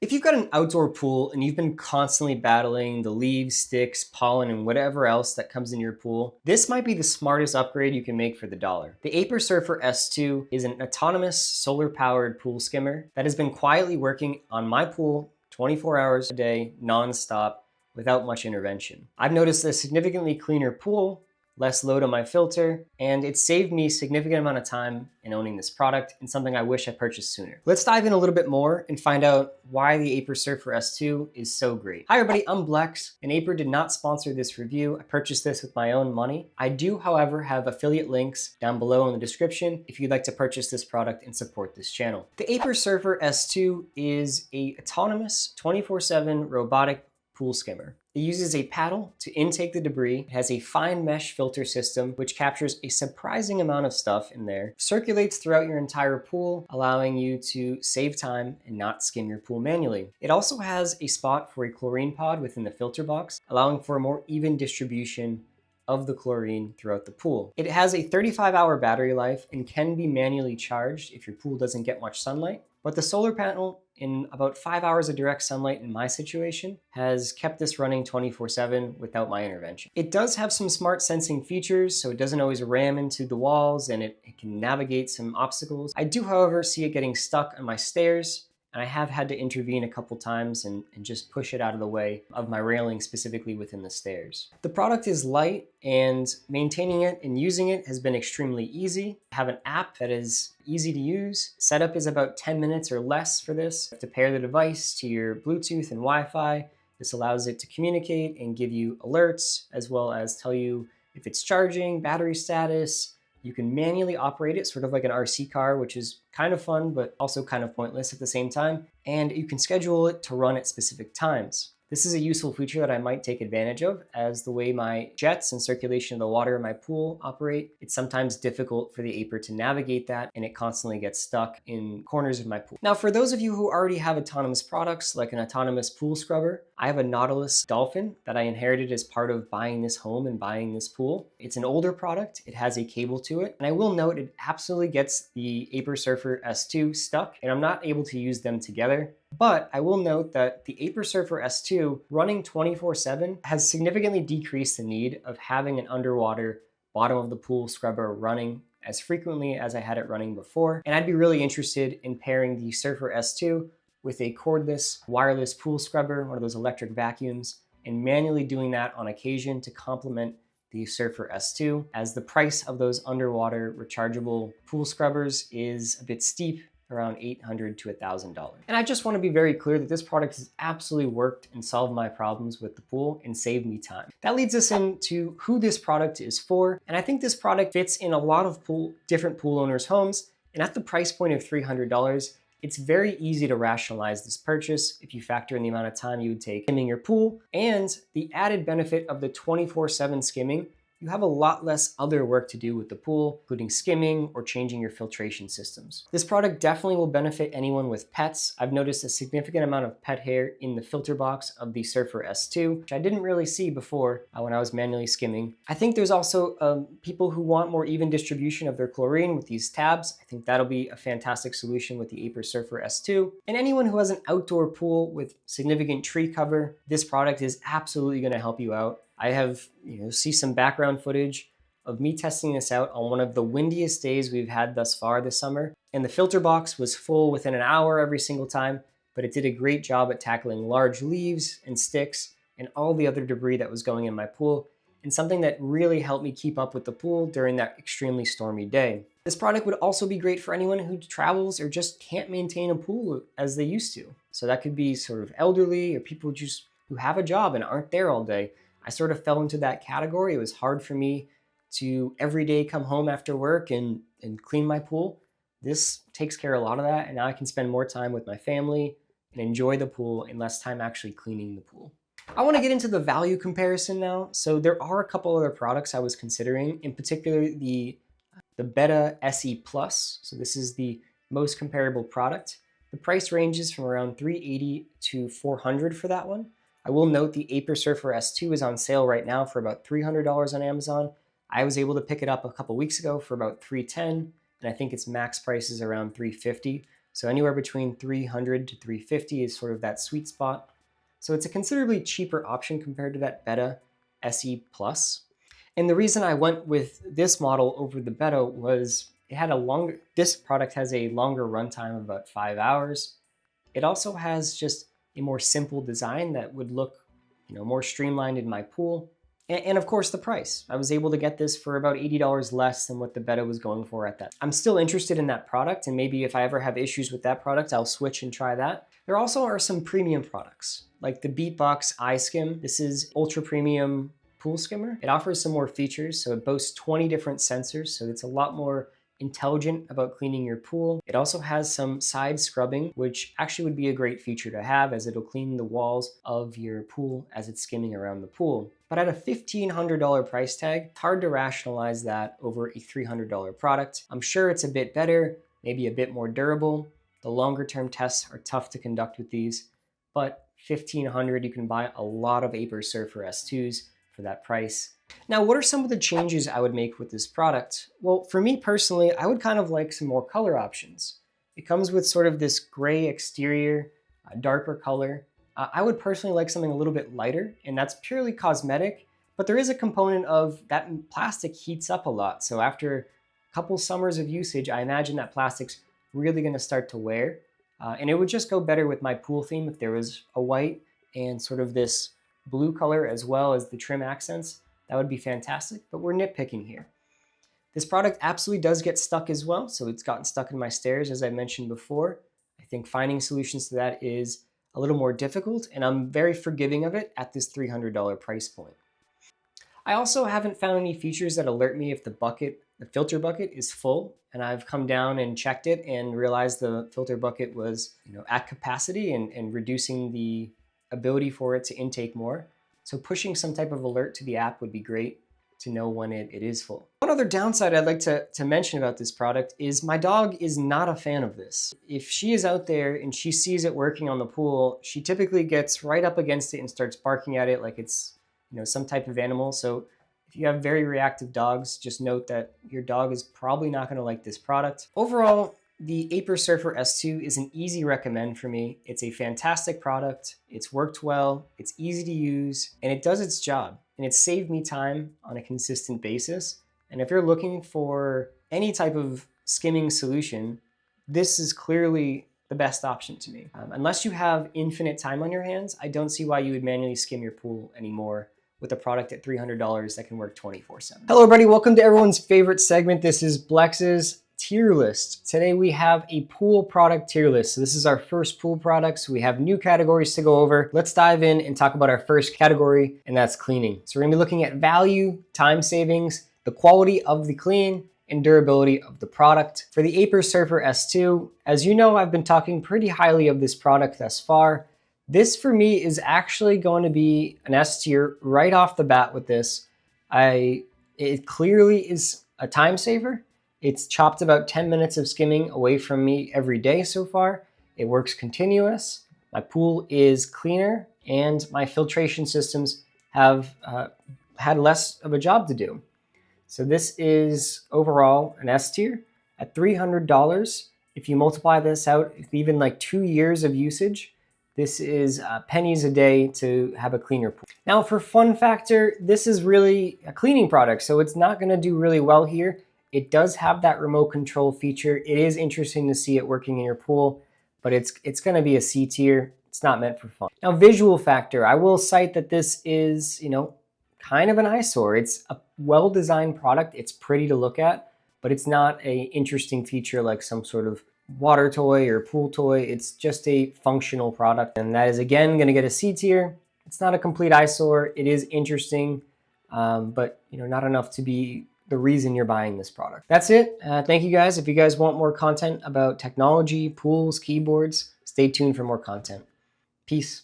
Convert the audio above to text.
If you've got an outdoor pool and you've been constantly battling the leaves, sticks, pollen, and whatever else that comes in your pool, this might be the smartest upgrade you can make for the dollar. The Aiper Surfer S2 is an autonomous solar-powered pool skimmer that has been quietly working on my pool 24 hours a day, non-stop, without much intervention. I've noticed a significantly cleaner pool, less load on my filter, and it saved me a significant amount of time in owning this product and something I wish I purchased sooner. Let's dive in a little bit more and find out why the Aiper Surfer S2 is so great. Hi everybody, I'm Blex, and Aiper did not sponsor this review. I purchased this with my own money. I do, however, have affiliate links down below in the description if you'd like to purchase this product and support this channel. The Aiper Surfer S2 is a autonomous 24/7 robotic pool skimmer. It uses a paddle to intake the debris. It has a fine mesh filter system, which captures a surprising amount of stuff in there, circulates throughout your entire pool, allowing you to save time and not skim your pool manually. It also has a spot for a chlorine pod within the filter box, allowing for a more even distribution of the chlorine throughout the pool. It has a 35-hour battery life and can be manually charged if your pool doesn't get much sunlight. But the solar panel, in about 5 hours of direct sunlight in my situation, has kept this running 24/7 without my intervention. It does have some smart sensing features, so it doesn't always ram into the walls and it can navigate some obstacles. I do, however, see it getting stuck on my stairs, and I have had to intervene a couple times and just push it out of the way of my railing, specifically within the stairs. The product is light, and maintaining it and using it has been extremely easy. I have an app that is easy to use. Setup is about 10 minutes or less for this. You have to pair the device to your Bluetooth and Wi-Fi. This allows it to communicate and give you alerts, as well as tell you if it's charging, battery status. You can manually operate it, sort of like an RC car, which is kind of fun, but also kind of pointless at the same time. And you can schedule it to run at specific times. This is a useful feature that I might take advantage of, as the way my jets and circulation of the water in my pool operate, it's sometimes difficult for the Aiper to navigate that, and it constantly gets stuck in corners of my pool. Now, for those of you who already have autonomous products, like an autonomous pool scrubber, I have a Nautilus Dolphin that I inherited as part of buying this home and buying this pool. It's an older product, it has a cable to it, and I will note it absolutely gets the Aiper Surfer S2 stuck, and I'm not able to use them together. But I will note that the Aiper Surfer S2 running 24/7 has significantly decreased the need of having an underwater bottom of the pool scrubber running as frequently as I had it running before. And I'd be really interested in pairing the Surfer S2 with a cordless wireless pool scrubber, one of those electric vacuums, and manually doing that on occasion to complement the Surfer S2, as the price of those underwater rechargeable pool scrubbers is a bit steep, around $800 to $1,000. And I just want to be very clear that this product has absolutely worked and solved my problems with the pool and saved me time. That leads us into who this product is for. And I think this product fits in a lot of different pool owners' homes. And at the price point of $300, it's very easy to rationalize this purchase if you factor in the amount of time you would take skimming your pool and the added benefit of the 24/7 skimming. You have a lot less other work to do with the pool, including skimming or changing your filtration systems. This product definitely will benefit anyone with pets. I've noticed a significant amount of pet hair in the filter box of the Surfer S2, which I didn't really see before when I was manually skimming. I think there's also people who want more even distribution of their chlorine with these tabs. I think that'll be a fantastic solution with the Aiper Surfer S2. And anyone who has an outdoor pool with significant tree cover, this product is absolutely going to help you out. I have, see some background footage of me testing this out on one of the windiest days we've had thus far this summer. And the filter box was full within an hour every single time, but it did a great job at tackling large leaves and sticks and all the other debris that was going in my pool, and something that really helped me keep up with the pool during that extremely stormy day. This product would also be great for anyone who travels or just can't maintain a pool as they used to. So that could be sort of elderly or people just who have a job and aren't there all day. I sort of fell into that category. It was hard for me to every day come home after work and clean my pool. This takes care of a lot of that, and now I can spend more time with my family and enjoy the pool and less time actually cleaning the pool. I want to get into the value comparison now. So there are a couple other products I was considering, in particular the Beta SE Plus. So this is the most comparable product. The price ranges from around $380 to $400 for that one. I will note the Aiper Surfer S2 is on sale right now for about $300 on Amazon. I was able to pick it up a couple weeks ago for about $310, and I think its max price is around $350. So anywhere between 300 to 350 is sort of that sweet spot. So it's a considerably cheaper option compared to that Beta SE Plus. And the reason I went with this model over the Beta was this product has a longer runtime of about 5 hours. It also has just a more simple design that would look, more streamlined in my pool. And of course the price. I was able to get this for about $80 less than what the Beta was going for at that. I'm still interested in that product, and maybe if I ever have issues with that product, I'll switch and try that. There also are some premium products, like the BeatBox iSkim. This is ultra premium pool skimmer. It offers some more features, so it boasts 20 different sensors, so it's a lot more intelligent about cleaning your pool. It also has some side scrubbing, which actually would be a great feature to have, as it'll clean the walls of your pool as it's skimming around the pool. But at a $1,500 price tag, it's hard to rationalize that over a $300 product. I'm sure it's a bit better, maybe a bit more durable. The longer term tests are tough to conduct with these, but $1,500, you can buy a lot of Aiper Surfer S2s for that price. Now, what are some of the changes I would make with this product? Well, for me personally, I would kind of like some more color options. It comes with sort of this gray exterior, darker color. I would personally like something a little bit lighter, and that's purely cosmetic, but there is a component of that plastic heats up a lot. So after a couple summers of usage, I imagine that plastic's really gonna start to wear. And it would just go better with my pool theme if there was a white and sort of this blue color as well as the trim accents. That would be fantastic, but we're nitpicking here. This product absolutely does get stuck as well, so it's gotten stuck in my stairs, as I mentioned before. I think finding solutions to that is a little more difficult, and I'm very forgiving of it at this $300 price point. I also haven't found any features that alert me if the filter bucket is full, and I've come down and checked it and realized the filter bucket was at capacity and reducing the ability for it to intake more. So pushing some type of alert to the app would be great to know when it is full. One other downside I'd like to mention about this product is my dog is not a fan of this. If she is out there and she sees it working on the pool, she typically gets right up against it and starts barking at it like it's some type of animal. So if you have very reactive dogs, just note that your dog is probably not going to like this product. Overall, the Aiper Surfer S2 is an easy recommend for me. It's a fantastic product. It's worked well, it's easy to use, and it does its job. And it's saved me time on a consistent basis. And if you're looking for any type of skimming solution, this is clearly the best option to me. Unless you have infinite time on your hands, I don't see why you would manually skim your pool anymore with a product at $300 that can work 24/7. Hello everybody, welcome to everyone's favorite segment. This is Blex's tier list. Today we have a pool product tier list. So this is our first pool product. So we have new categories to go over. Let's dive in and talk about our first category, and that's cleaning. So we're gonna be looking at value, time savings, the quality of the clean, and durability of the product. For the Aiper Surfer S2, as you know, I've been talking pretty highly of this product thus far. This for me is actually going to be an S tier right off the bat with this. It clearly is a time saver. It's chopped about 10 minutes of skimming away from me every day so far. It works continuous. My pool is cleaner, and my filtration systems have had less of a job to do. So this is overall an S tier at $300. If you multiply this out, even like 2 years of usage, this is pennies a day to have a cleaner pool. Now for fun factor, this is really a cleaning product, so it's not gonna do really well here. It does have that remote control feature. It is interesting to see it working in your pool, but it's gonna be a C tier. It's not meant for fun. Now visual factor, I will cite that this is, kind of an eyesore. It's a well-designed product. It's pretty to look at, but it's not an interesting feature like some sort of water toy or pool toy. It's just a functional product, and that is again gonna get a C tier. It's not a complete eyesore. It is interesting, but not enough to be the reason you're buying this product. That's it. Thank you guys. If you guys want more content about technology, pools, keyboards, stay tuned for more content. Peace.